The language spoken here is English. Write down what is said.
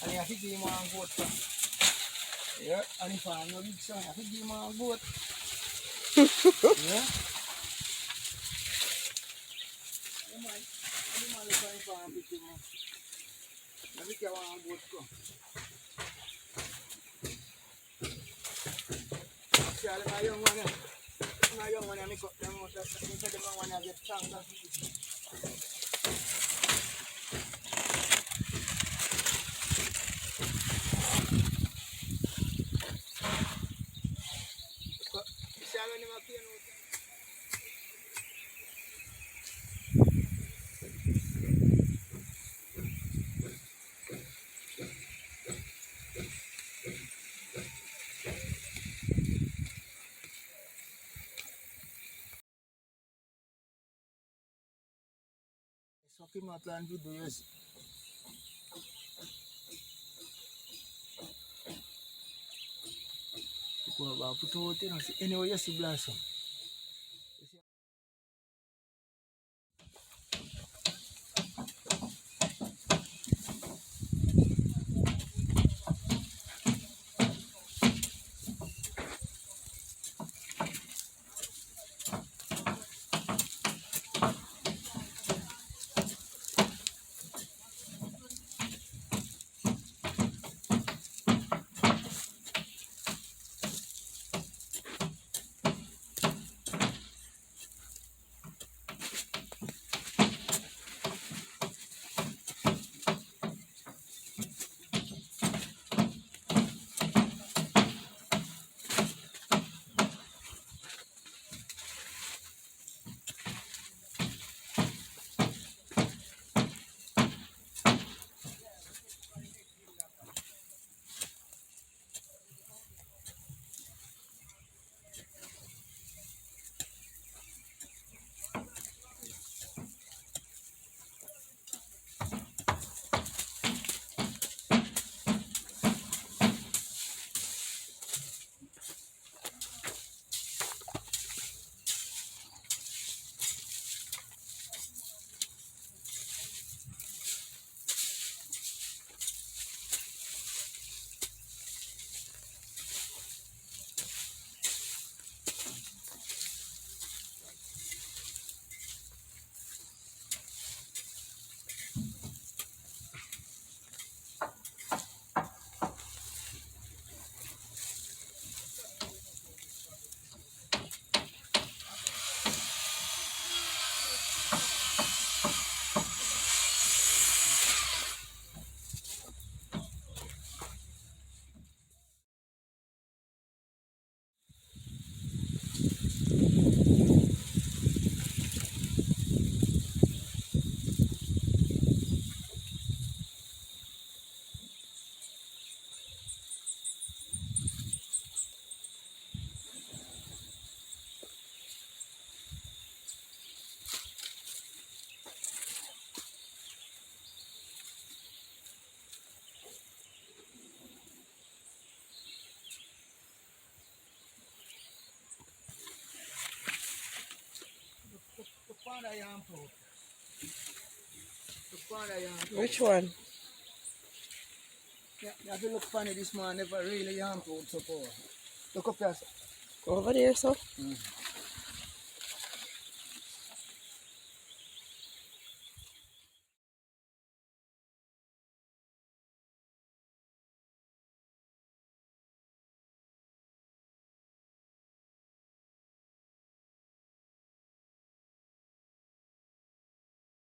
Ani I think you want goat. Yeah, and if I'm not big son, I think you want goat. Yeah. You might find for a bit more. I think you want goat go. Charlie, my young one, I make up them out. I think them one I get chance of eating. So keep my plan to do this. Put out in anyway, you see blossom. Which one? Yeah, you have to look funny this man never really yam fruit so poor. Look up here. Over there, so? Mm.